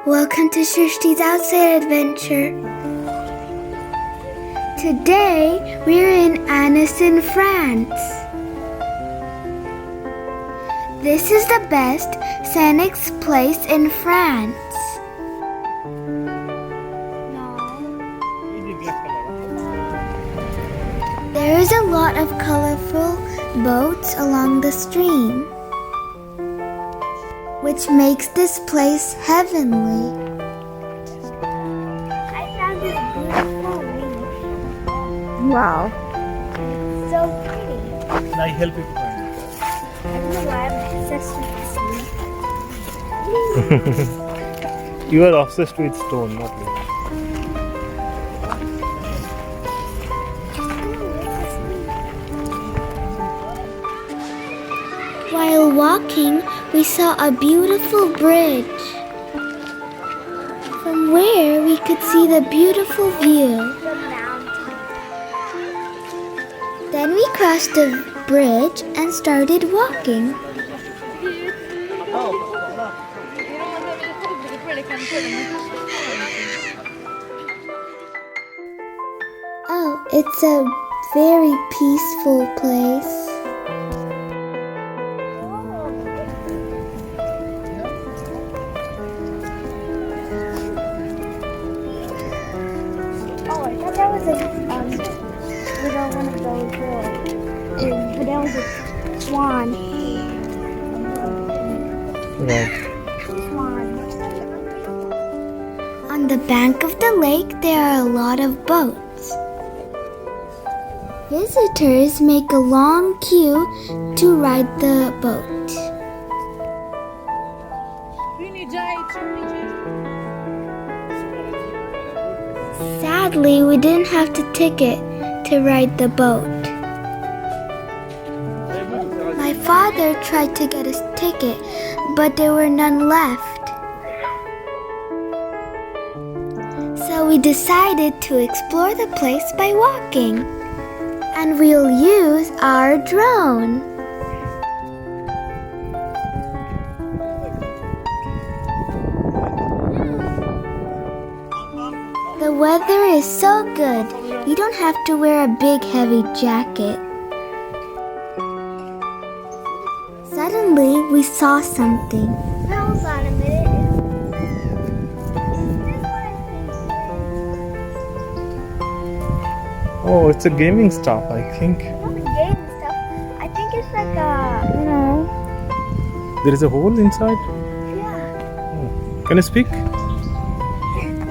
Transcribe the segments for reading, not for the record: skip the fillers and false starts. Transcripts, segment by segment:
Welcome to Shrishti's Outside Adventure. Today we're in Annecy, France. This is the best scenic place in France. There is a lot of colorful boats along the stream, which makes this place heavenly. I found this beautiful reef. Wow. It's so pretty. Can I help you to find it? I don't know why I'm obsessed with this reef. You are obsessed with stone, not me. While walking, we saw a beautiful bridge, from where we could see the beautiful view. Then we crossed the bridge and started walking. Oh, it's a very peaceful place. That was a little one of those but that was a swan. Right. Swan. On the bank of the lake, there are a lot of boats. Visitors make a long queue to ride the boat. Sadly, we didn't have the ticket to ride the boat. My father tried to get a ticket, but there were none left. So we decided to explore the place by walking, and we'll use our drone. The weather is so good, you don't have to wear a big heavy jacket. Suddenly, we saw something. Hold on a minute. Oh, it's a gaming stuff, I think. Not the gaming stuff. I think it's like There is a hole inside? yeah. Oh. Can I speak? I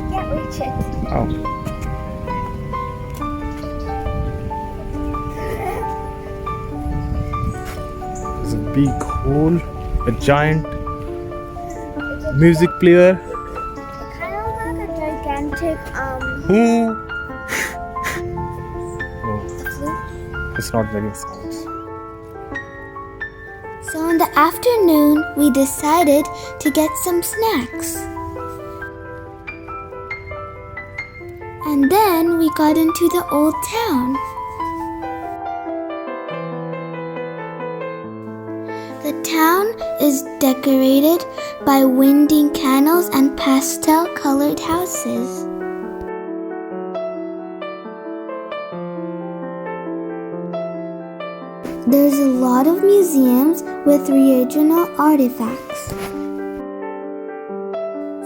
can't reach it. Oh. There's a big hole, a giant music player. It kind of looks like a gigantic Who? No, flute. it's not making sounds. So in the afternoon, we decided to get some snacks. And then we got into the old town. The town is decorated by winding canals and pastel-colored houses. There's a lot of museums with regional artifacts,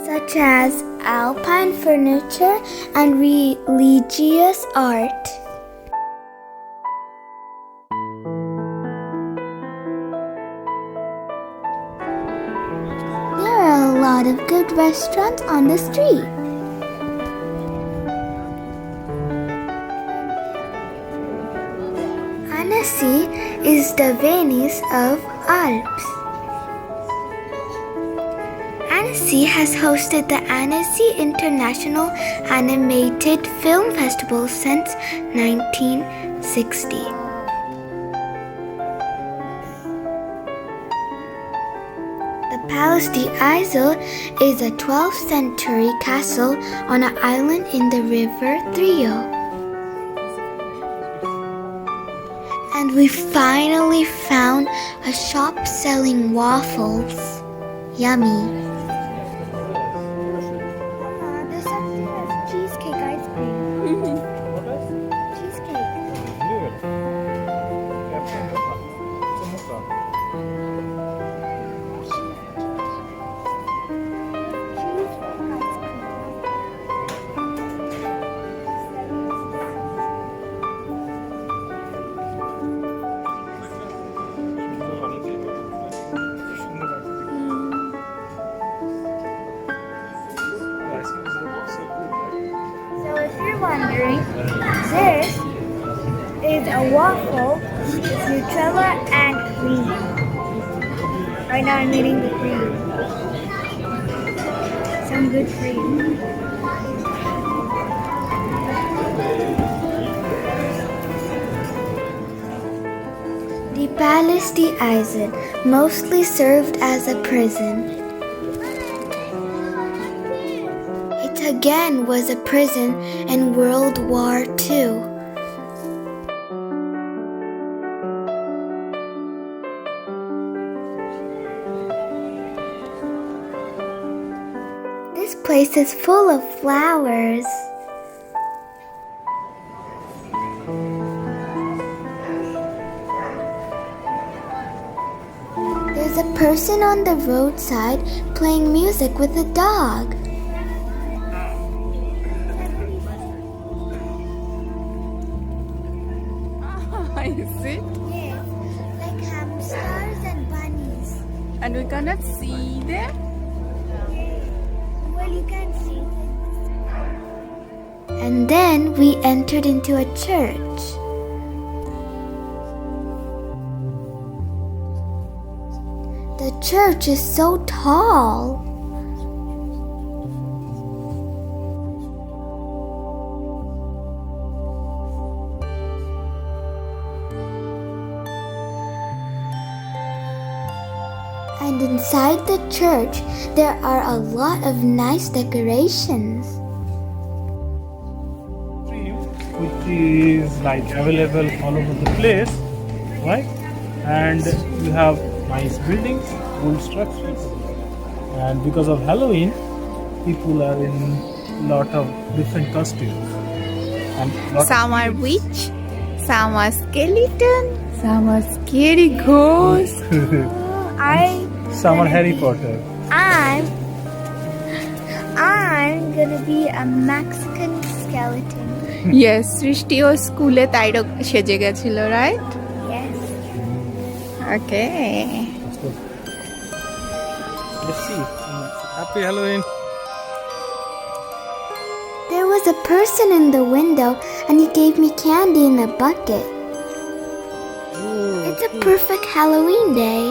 such as Alpine furniture and religious art. There are a lot of good restaurants on the street. Annecy is the Venice of Alps. Annecy has hosted the Annecy International Animated Film Festival since 1960. The Palace d'Isle is a 12th century castle on an island in the river Thiou. And we finally found a shop selling waffles. Yummy. wondering, this is a waffle with Nutella and cream. Right now I'm eating the cream. Some good cream. The Palace de Eisen mostly served as a prison. It again was a prison in World War II. This place is full of flowers. There's a person on the roadside playing music with a dog. Is it? Yes, like hamsters and bunnies. And we cannot see them? Well, you can see. And then we entered into a church. The church is so tall. And inside the church, there are a lot of nice decorations. Which is like available all over the place, right? And you have nice buildings, old structures, and because of Halloween, people are in lot of different costumes. And Some are witch, some are skeleton, some are scary ghosts. Some are Harry Potter. I'm gonna be a Mexican skeleton. Yes, সৃষ্টিও স্কুলে তাই সেজে গেছিল, right? Yes. Okay. Let's go. Let's see. Happy Halloween. There was a person in the window and he gave me candy in a bucket. It's a perfect Halloween day.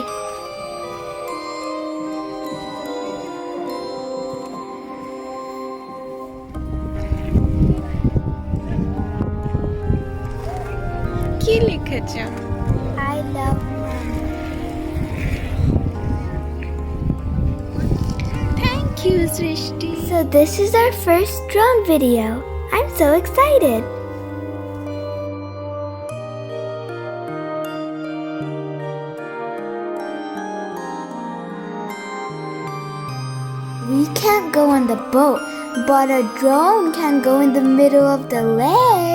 কি লিখেছো? I love mom. Thank you, সৃষ্টি. So this is our first drone video. I'm so excited. We can't go on the boat, but a drone can go in the middle of the lake.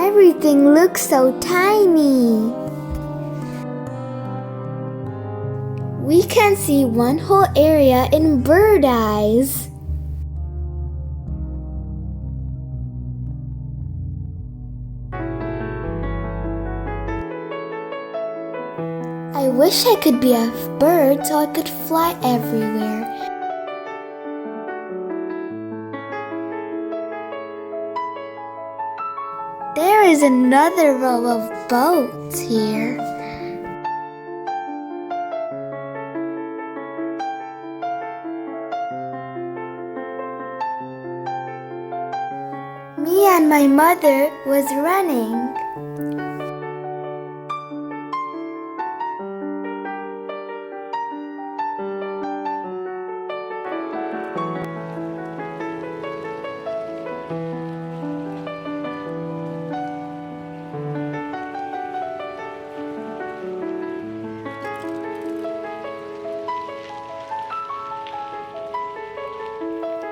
Everything looks so tiny. We can see one whole area in bird eyes. I wish I could be a bird so I could fly everywhere. There is another row of boats here. Me and my mother was running.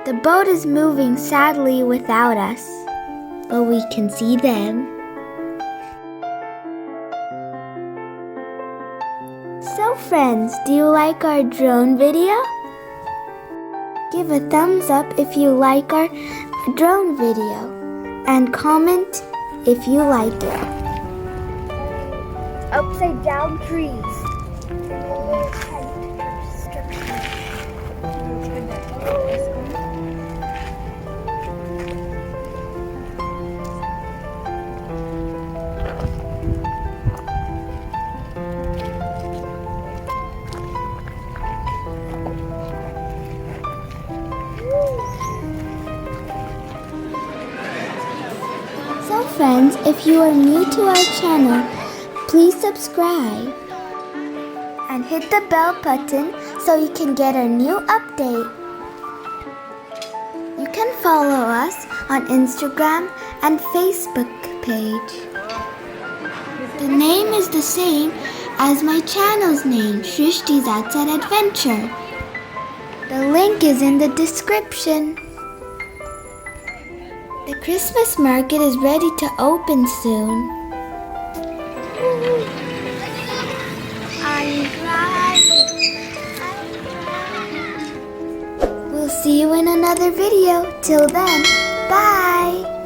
The boat is moving sadly without us, but we can see them. So friends, do you like our drone video? Give a thumbs up if you like our drone video and comment if you like it. Upside down trees. So friends, if you are new to our channel, please subscribe and hit the bell button so you can get our new update. You can follow us on Instagram and Facebook page. The name is the same as my channel's name, Shrishti's Outside Adventure. The link is in the description. The Christmas market is ready to open soon. I'm driving. We'll see you in another video. Till then, bye!